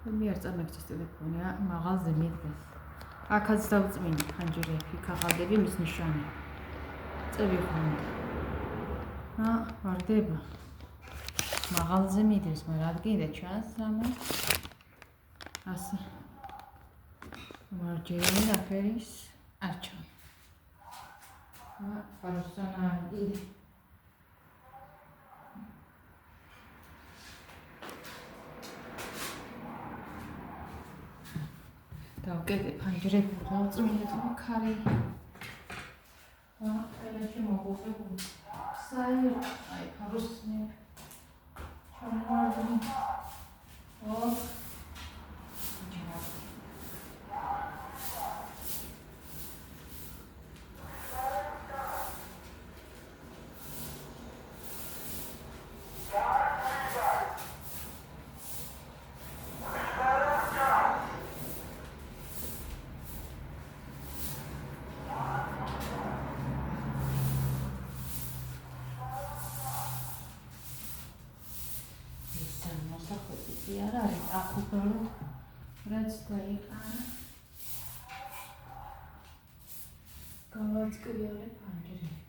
მე არ წამექცეს ტელეფონი, მაღალზე მიდგეს. აქაც დავწმინდი ფანჯრები, ქაღალდები მის ნიშანი. წევი ხომ. ვარდება. მაღალზე მიდგეს, მაგრამ ადგილზე ჩანს რამე. ასე. მარჯვენა ნაფერის არჩევ. პერსონალი. დავკეტე ფანჯრები, დავწმინდეთ ხარი. ელაში მოგუხებული. საერთოდ აი ფაროსნი. ჩამოვარდნი. არა არის ახუბალო რაც დაიყარა გავაწყიალე ფანჯრები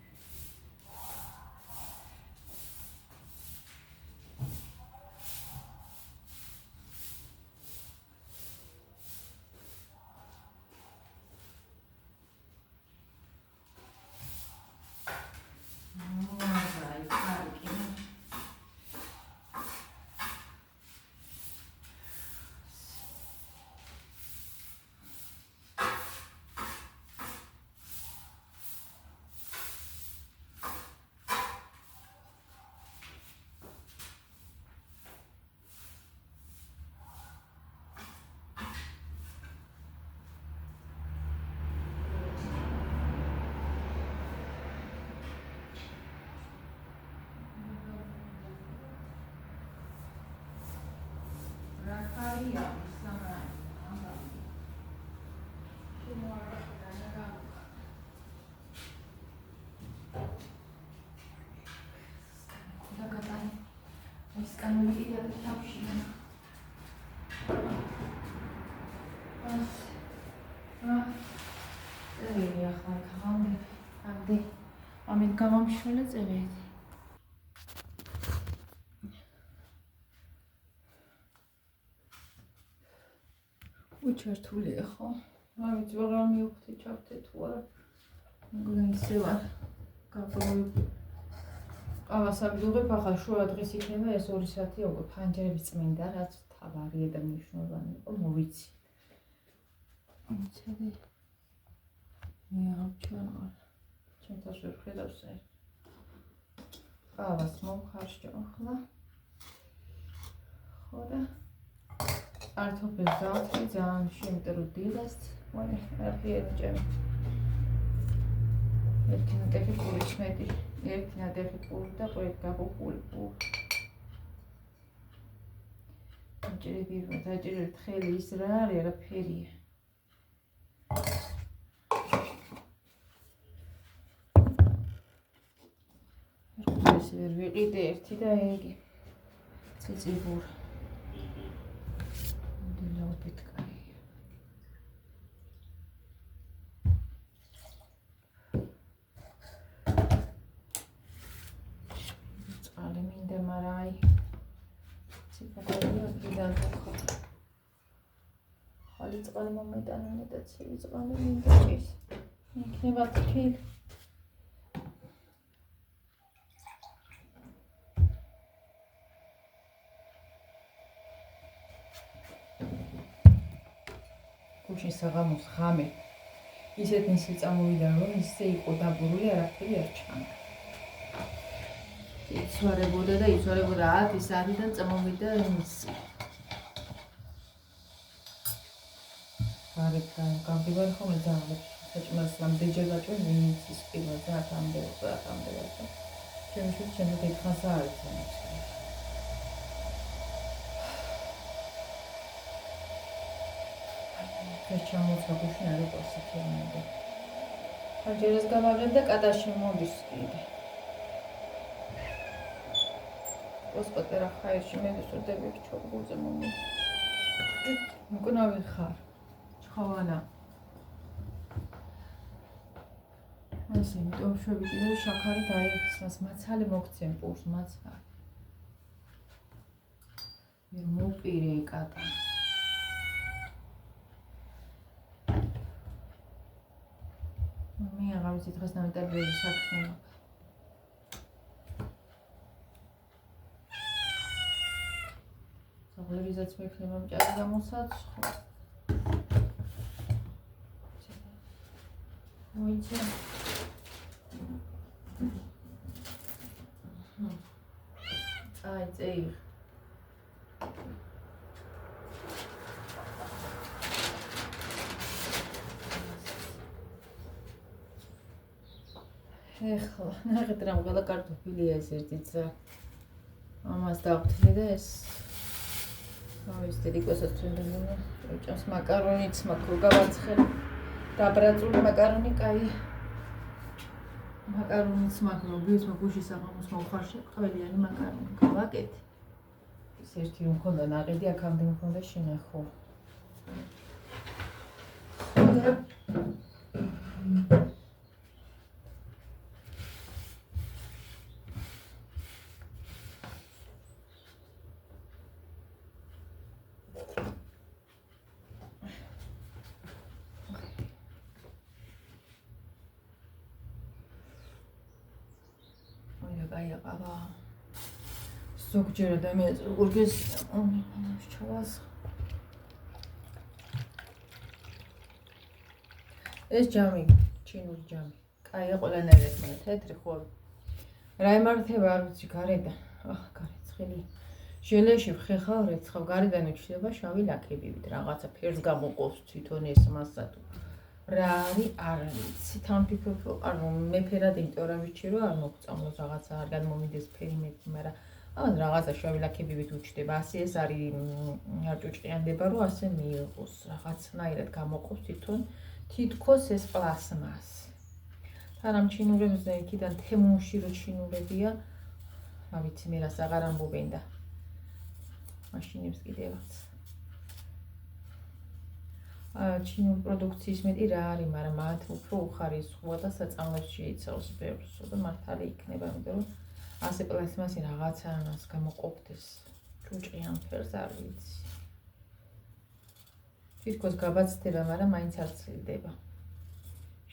Rafaria, Samurai, უჩართულია ხო? ამით ვეღარ მივხვდი ჩავთე თუ არა. მგონი ვარ. გავგონი. ყავასაბიუღებ ახლა შუა დღეს იქნება ეს 2 საათი უკვე ფანჯრების წმინდა რაც თავარია და მნიშვნელოვანი იყო მოვიცი. ამცები. მე აღჩვენა. ჩემთვის ვერ ხედავს ეს. ყავას მომხარშჭო ახლა. ხო და არტოფეს დავთვლი ძალიან შემტერო დილას მოვი არაფერი ერთი ნატეხი პური ჩმედი ერთი ნატეხი პური და ყოეთ გაბუხული პური დაჭერები დაჭერეთ ხელი ის რა არის არაფერია ეს ვერ ვიყიდე ერთი და იგი ციციბურ წყალი მომეტანილი და ცივი წყალი მინდა ჭის. იქნება თბილი. გუშინ საღამოს ღამე ისეთ მისი წამოვიდა რომ ისე იყო დაბურული არაფერი არ ჩანდა. იცვარებოდა 10 საათიდან წამოვიდა მისი. არებთან გამდივარი ხოლმე ძალიან საჭმელს რამდენჯერ გაჭვენ მინიცის პირველზე ამდე და ჩემი შვილი ჩემი დედხანს არის ამის ეს ჩამოცა გუშინ არ იყო სიქემენდა ფანჯერას გავაღებ და კატაში მოდის კიდე ოსკოტერა ხაერში მე ვისურდები ჩოგულზე მომი მკვნავი ხარ. ჩხოვანა. ეს იმიტომ შვები კიდევ შაქარი დაიხსნას, მაცალე მოგცემ პურს, მაცალე. მე მოპირე კატა. მე აღარ ვიცი დღეს ნამეტარებელი საქმე მაქვს. საღლებიზაც მექნება მჭარი გამოსაცხო. მოიცე. აი, წეი. ეხლა, ნახეთ რა მღლა კარტოფილია ეს ერთი ძა. ამას დავთვლი და ეს ის დედიკოსაც თუნდანა. ეჭას მაკარონიც მაქვს გავაცხელი. დაბრაწული მაკარონი კაი. მაკარონიც მაქვს, ვიოს მაგუში საღამოს მოხარშე, ყველიანი მაკარონი გავაკეთე. ეს ერთი რომ ხონდა ნაყიდი აქამდე მქონდა შინახო. აიყავა. ზოგჯერ ადამიანს როგორ ჩავას. ეს ჯამი, ჩინური ჯამი. კაია ყველანაირად მე თეთრი ხო. რა ემართება არ ვიცი გარედან. გარეცხელი. ჟელეში ხეხავ რეცხავ გარედან ეჩდება შავი ლაქებივით რაღაცა ფერს გამოყობს თვითონ ეს მასა თუ რა არის არ ვიცი თან ფიქრობ არ მეფერად იმიტომ რა ვიცი რომ არ მოგწამლოს რაღაცა არ გადმომიდეს ფერი მეფი მაგრამ ან რაღაცა შავი ლაქებივით უჩდება ასე ეს არის არ ჭუჭყიანდება რომ ასე მიიღოს რაღაცნაირად გამოყობს თითქოს ეს პლასმასი თან ამ ჩინურებზე იქიდან თემუნში რო ჩინურებია რა ვიცი მე რას აღარ ამბობენ და მაშინებს კიდევაც ჩინურ პროდუქციის მეტი რა არის, მაგრამ მათ უფრო უხარისხოა და საწამლებს შეიცავს ბევრს და მართალი იქნება, იმიტომ რომ ასე პლასმასი რაღაცა ამას გამოყოფდეს ჭუჭყიან ფერს არ ვიცი. თითქოს გაბაცდება, მაგრამ მაინც არ ცილდება.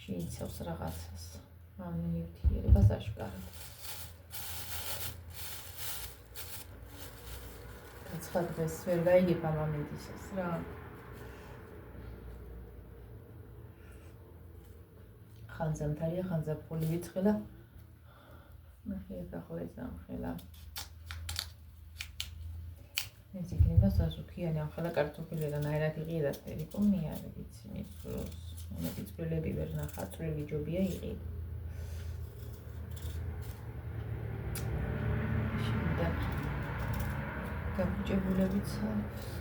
შეიცავს რაღაცას. ამ ნივთიერებას აშკარად. გაცხადდეს ვერ გაიგებ ამ მომენტისას რა. ხანძამთარია, ხანძაფხული ვიწყელა. ნახეთ ახლა ეს ამხელა. ეს იქნება საზუქიანი ამხელა კარტოფილი და ნაირად იყიდა ფერიკო მე არ ვიცი მის დროს. მეტი წვრილები ვერ ნახა, წვრილი ჯობია იყიდა. შიდა გაბუჭებულებიც აქვს.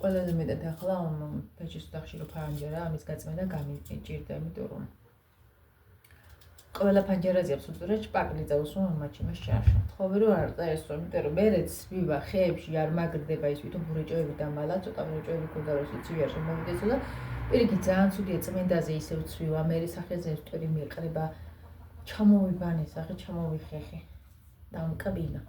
ყველაზე მეტად ახლა ფეჩის ოთახში რო ფანჯარა ამის გაწმენდა გამიჭირდა იმიტომ რომ ყველა ფანჯარაზე აბსოლუტურად ჭპაკლი წავს რომ მამაჩი მას შარშა თხოვე რომ არ წაესვა იმიტომ რომ მერეც ვივა ხეებში არ მაგრდება ის ვითომ ბროჭოები და მალა ცოტა ბროჭოები ქონდა რომ სიცივე არ შემოვიდესო და პირიქით ძალიან ცუდია წმენდაზე ისევ ცვივა მერი სახეზე ვტვერი მიყრება ჩამოვიბანე სახე ჩამოვიხეხე დამკაბინა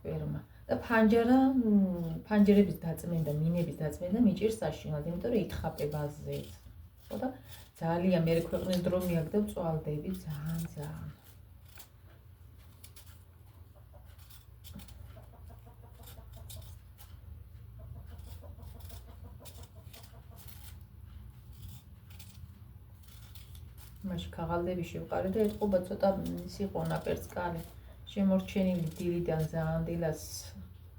ვერმა და ფანჯერების დაწმენდა, მინების დაწმენდა მიჭირს საშინლად, იმიტომ რომ ითხაპება ზეთ. ხო და ძალიან მე ქვეყნის დრო მიაგდა წვალდები ძალიან. მაშინ ქაღალდები შევყარე და ეთყობა ცოტა სიყონა პერსკალი. შემორჩენილი დილიდან ძალიან დილას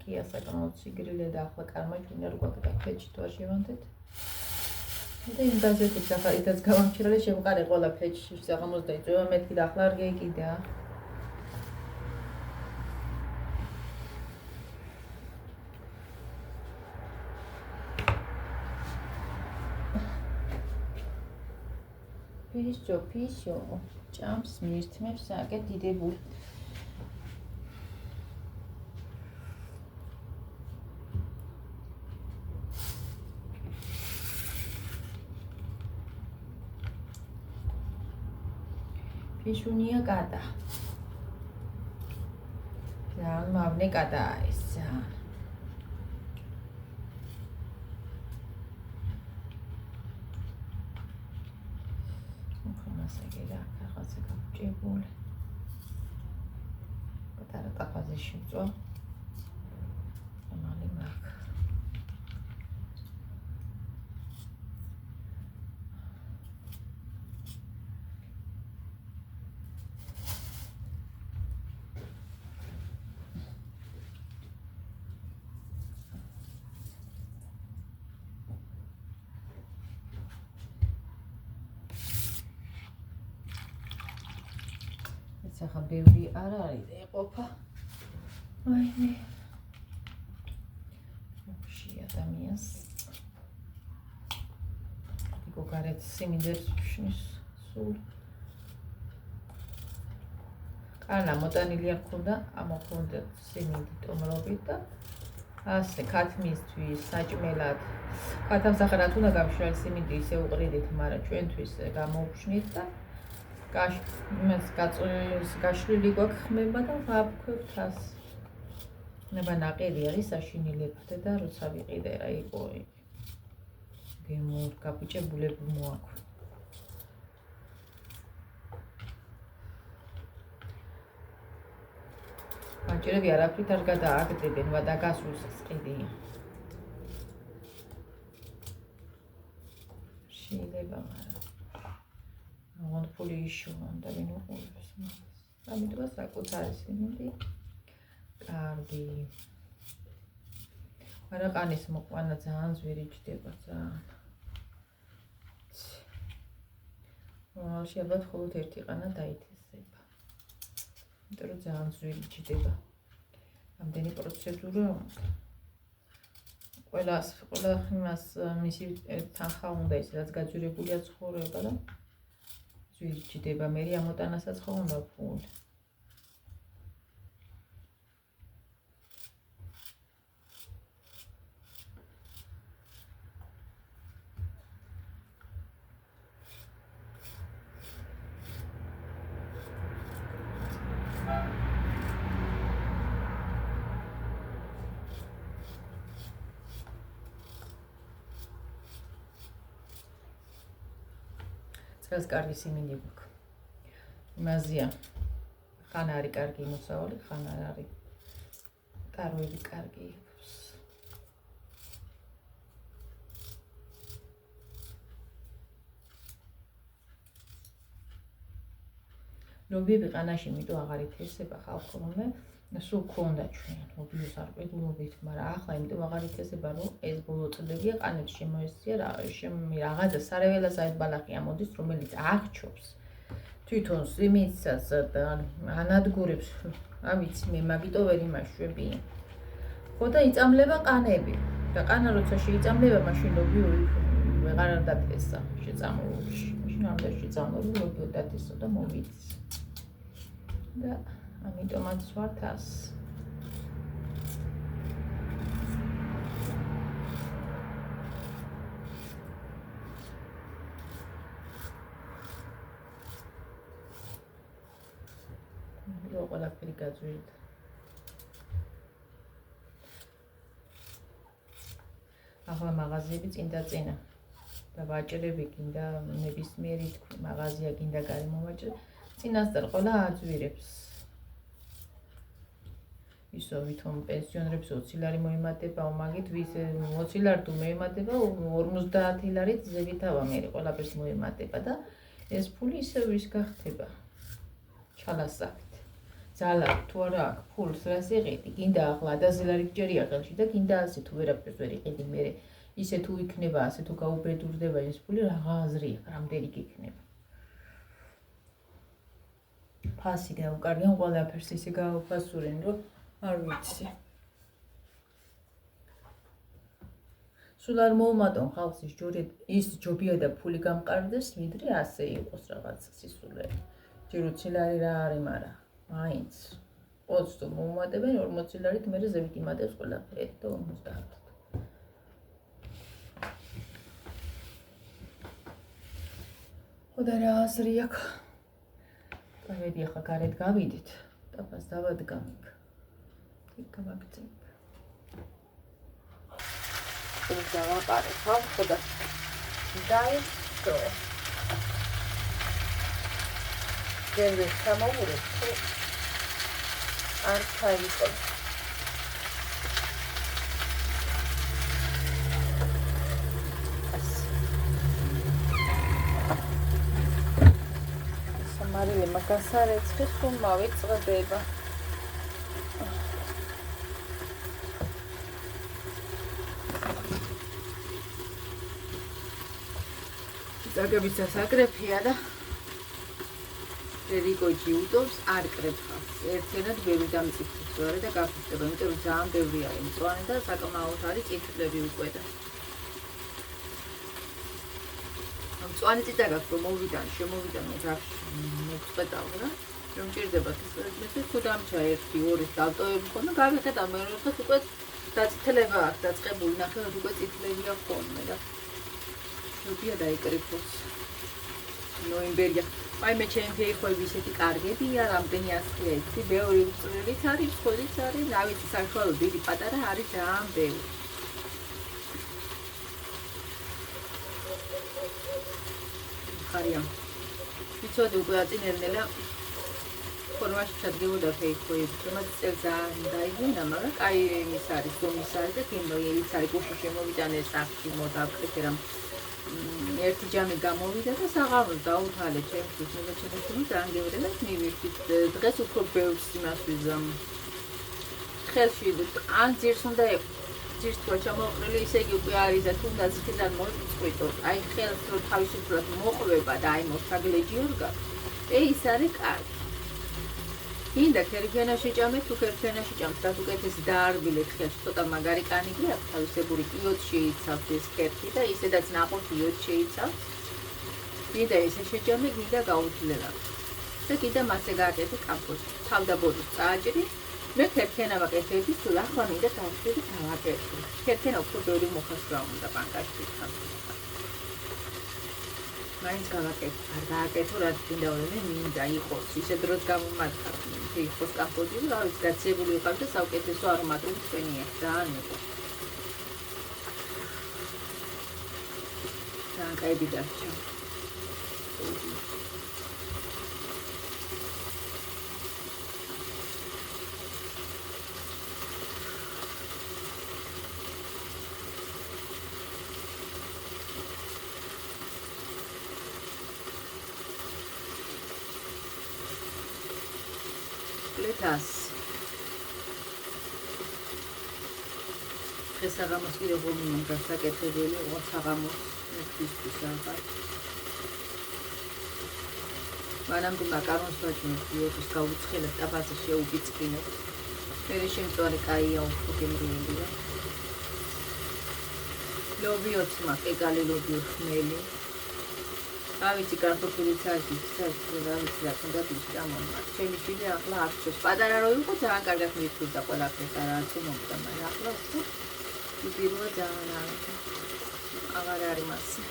კია საკმაოდ სიგრილე და ახლა კარმაჩვენა რო გვაქვს ფეჩი თუ არ შევანდეთ. და იმ გაზეთებს ახალითაც გავამჩნივრე შევყარე ყველა ფეჩში საღამოს დაიწევა მეთქი და ახლა არ გეიკიდა. ჯოფისო ჭამს მირთმებს აკეთ დიდებული ფიშუნია კატა ძალიან მავნე კატაა ეს რაღაცა გავჭებული პატარა ტაფაზეში ვწვა მალე მაგ ახლა ბევრი არ არის და ეყოფა აიმე ვაფშე ადამიანს იქო გარეთ სიმინდერს ვშნის სულ კანა მოტანილი არ ქონდა ამოხონდა სიმინდი ტომრობით და ასე ქათმისთვის საჭმელად ქათამსახარად უნდა გამშრალი სიმინდი ისე უყრიდით მაგრამ ჩვენთვის გამოვშნით და იმას გაშლილი გვაქვს ხმება და ვაფქვევთ ას. ნება ნაყირი არის საშინელებდე და როცა ვიყიდე რა იყო გემურ გაბიჭებულები მოაქვს. მაჭერები არაფრით არ გადააგდებენ და გასულს ყიდი. შეიძლება ფული იშოვან და ვინ უყურებს მას. ამიტომ საკუთარი სიმინდი კარგი. არა ყანის მოყვანა ძალიან ძვირი ჯდება ძალიან. შეიძლება მხოლოდ ერთი ყანა დაითესება. იმიტომ რომ ძალიან ძვირი ჯდება. ამდენი პროცედურა ყველა იმას მისი თანხა უნდა ის რაც გაძვირებულია ცხოვრება და ძვირი ჯდება მე ამოტანასაც ხო უნდა ფული წელს კარგი სიმინდი გვაქვს. იმაზეა ხან არის კარგი მოსავალი, ხან არ არის. კაროები კარგი აქვს. ლობიები ყანაში მიტო აღარ ითესება ხალხურმე სულ ქონდა ჩვენ ლობიოს არ ყიდულობით, მაგრამ ახლა იმიტომ აღარ ითესება რომ ეს ბოლო წლებია ყანებს შემოესწია რაღაცა სარეველას აი ბალახი ამოდის რომელიც აღჩობს თვითონ სიმინდსაც და ანადგურებს რა ვიცი მე მაგიტო ვერ იმაშვები ხო და იწამლება ყანები და ყანა როცა შეიწამლება მაშინ ლობიო ვეღარ დათესა შეწამლულში მაშინ არ უნდა შეწამლო ლობიო დათესო და მოვიდეს და ამიტომაც ვართ ას ყველაფერი გაძვირდა ახლა მაღაზიები წინ და წინა და ვაჭრები გინდა ნებისმიერი მაღაზია გინდა გამოვაჭრე წინასწარ ყველა აძვირებს ისო ვითომ პენსიონერებს 20 ლარი მოემატება მაგით ვის 20 ლარი თუ მოემატება 50 ლარით ზევითავა მე ყველაფერს მოემატება და ეს ფული ისე ვის გახდება ჩალასაკით ზალა თუ არა აქვს ფულს რას იყიდი გინდა ახლა 1000 ლარი გჯერია ხელში და გინდა ასე თუ ვერაფერს ვერ იყიდი მე ისე თუ იქნება ასე თუ გაუბედურდება ეს ფული რაღა აზრი აქვს რამდენი გიქნება ფასი გაუკარგენ ყველაფერს ისე გაუფასურენ რომ არ ვიცი სულ არ მოუმატონ ხალხს ის ჯობია და ფული გამყარდეს, ვიდრე ასე იყოს რაღაც სისულე. ჯერ 20 ლარი რა არის, მაგრამ მაინც 20 თუ მოუმატებენ 40 ლარით მერე ზევით იმატებს ყველაფერი და 50. ხოდა რა აზრი აქვს? Გავედი ახლა გარეთ გავიდით. ტაფას დავადგამ იქ. იქ გავაგრძელებ. დავაყარე ხალ, ხოდა დაიწყო. გერვე სამაურებ თუ არ ჩაიყო. სამარილე მაგასარეცხის თუ მავიწყდება. ზაგების დასაკრეფია და რიგოჯი უდობს არ კრეფავს. ერთენად ბევრი დამწიფებს ვარე და გაფიქრება, იმიტომ რომ ძალიან ბევრი არის მწვანე და საკმაოდ არის წითლები უკვე და. მწვანე წითა გაქვს რომ შემოვიდან მოგწყვეტავ რა. რომ ჭირდება ეს თუ დამჭა 1-2 დავტოვებ ხოლმე გავიხედავ მე რომ უკვე დაწითლება აქვს დაწყებული ნახევარ უკვე წითლებია ხოლმე და ჯობია დაიკრიფოს ნოემბერია. აი მე ჩემი ფეიქოები ისეთი კარგებია, რამდენი ასია იცი, ბევრი უწვრილიც არის, ხოლიც არის, რა ვიცი, საშუალო დიდი პატარა არის ძალიან ბევრი. ხარია. ვიცოდი უკვე აწინერნელა ფორმაში ჩადგებოდა ფეიქოები, თუმცა წელს ძალიან დაიგვინა, მაგრამ კაი ის არის, ზომის არის და თემოიერიც არის, გუში შემოვიტანე სახში მოდავკრიფე რამ ერთი ჯამი გამოვიდა და საღამოს დაუთალე ჩემთვის მოგეჩვენე ძალიან გევრდებით მივიხდით დღეს უფრო ბევრს იმას ვიზამ ხელში ან ძირს უნდა ძირს თუ ჩამოყრილი ისე იგი უკვე არის და თუნდაც ხიდან მოიწყვიტოთ აი ხელს რო თავისუფლად მოყვება და აი მოსაგლეჯიორ გაქვს ის არის კარგი ინდა ქერფენაში ჭამეთ თუ ქერფენაში ჭამთ და უკეთესი დაარბილეთ ხელს ცოტა მაგარი კანიგრი აქვს თავისებური იოდ შეიცავს ეს ქერფი და ისედაც ნაყოფი იოდ შეიცავს ინდა ესე შეჭამე გინდა გაუთლება და კიდე მასე გააკეთე კამპოტი თავდაბოდოს წააჭრი მე ქერფენა ვაკეთებ ის ახლა მინდა თავშევი დავაკეთე ქერფენა უფრო ბევრი მოხსნა უნდა პანკაში ხარ მაინც გავაკეთე არ გააკეთო რა თქმა უნდა მინდა იყოს ისე დროს გამომართა იყოს კამპოტი რა ვიცი დაცებული ვიყავ და საუკეთესო არომატული წვენია ძალიან იყო ძალიან კაიდი დარჩა ლეთას ეს საღამოს კიდე გომინ გასაკეთებელი იყო საღამოს ერთისთვის რაღაც მანამდე მაკარონს ვაჭმევ იოთოს გაუცხელებ ტაბაზე შეუბიწყინებ მე შემწვარი კაია უფრო გემრიელია ლობიოც მაკეგალი ლობიო ხმელი რა ვიცი კარტოფილიც არის რა ვიცი რა თქმა უნდა ამომა ჩემი შვილი ახლა არჩევს პატარა რო იყო ძალიან კარგად მithulda ყველაფერს არაც მომდა მაგრამ ახლა უფრო პირველად ძალიან აღარ არის მასე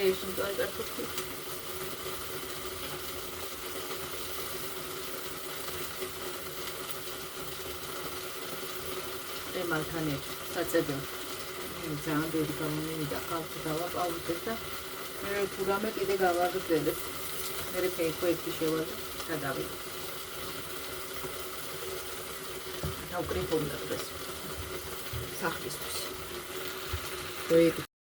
Конечно, только купить. Эмалкане, сацебе. ძალიან ბევრი გამომივიდა ხალხი დავაყავდეთ და მე თურამე კიდე გავაგრძელებ. მე ფეიქოებში შევაძე და დავიდე. დავკრიფობ და დღეს. სახლისთვის. პროექტი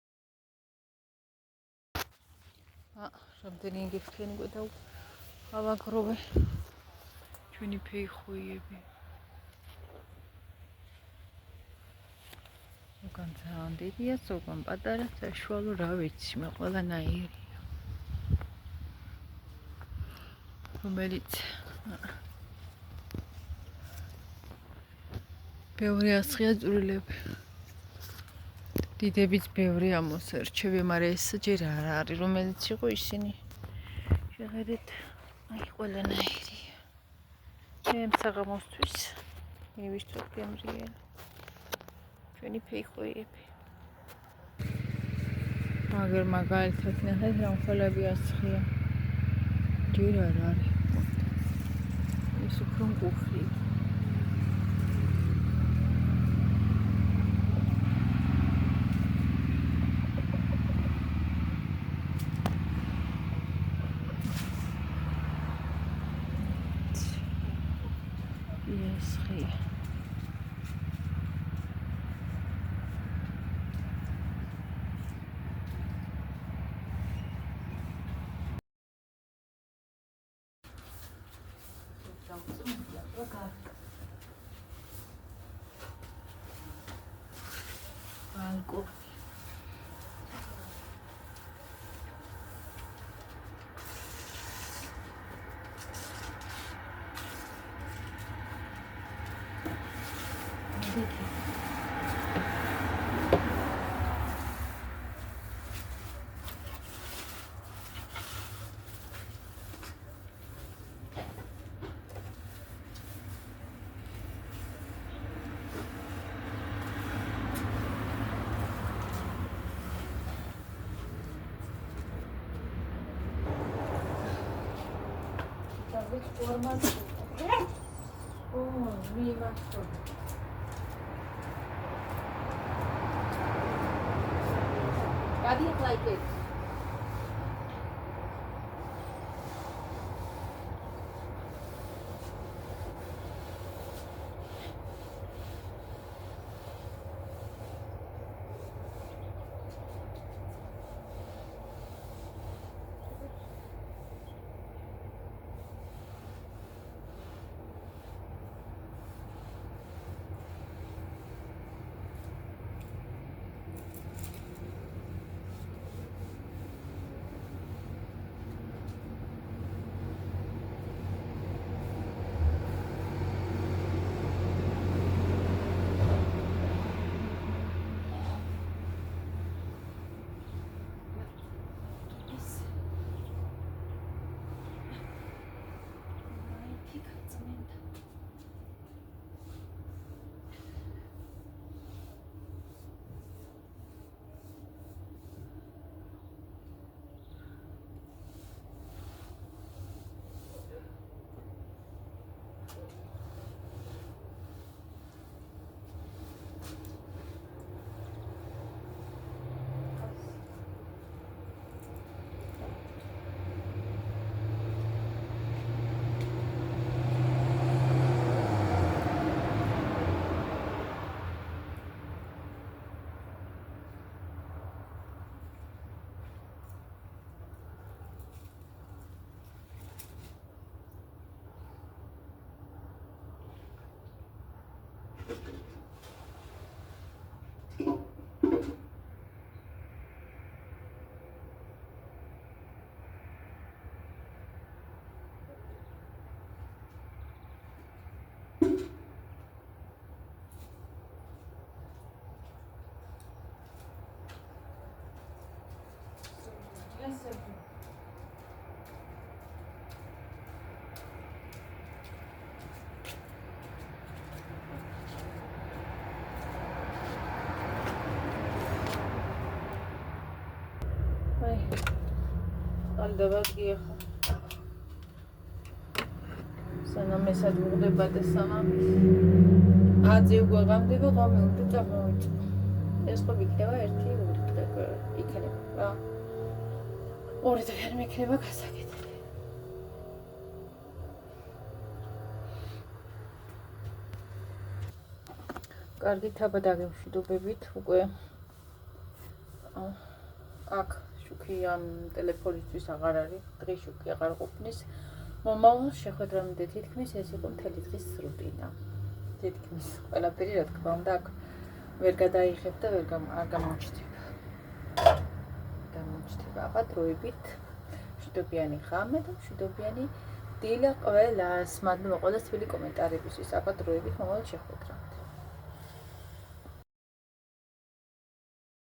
რამდენი გიფქენი გვედა ავაგროვე ჩვენი ფეიხოიები. უკან ძალიან დიდია, უკან პატარა, საშუალო, რა ვიცი, მე ყველანაირი. რომელიც ბევრი ასხია წვრილები. დიდებიც ბევრი ამოსერჩები, მაგრამ ეს ჯერ არ არის, რომელიც იყო ისინი. შეხედეთ, აი ყველანაირი. მე საღამოსთვის მივისწრებ გემრიელი. ჩვენი ფეიხოიები. მაგრამ მაგალითად ნახეთ, რა ხელები ასხია. ჯერ არ არის. ის უფრო მკუხლია. Algo. Which format? Oh, we must. I didn't like it. Aldabadgiya. Sanam esadurდება და სამამის. აძე უღამდება ღამე უნდა წამოვიწყო. ეს ხო იქნება ერთი უდრეკ იქნება რა. ორი დღე მექნება გასაკეთებელი. კარგი თაბადაღი მშვიდობებით უკვე აქ შუქი ამ ტელეფონისთვის აღარ არის, დღის შუქი აღარ ყოფნის. მომავალ შეხვედრამდე თითქმის ეს იყო მთელი დღის რუტინა. თითქმის ყველაფერი რა თქმა უნდა აქ ვერ გადაიღებ და არ გამოჩნდება. აბა დროებით მშვიდობიანი ღამე და მშვიდობიანი დილა ყველას. მადლობა ყველას თბილი კომენტარებისთვის. აბა დროებით მომავალ შეხვედრამდე.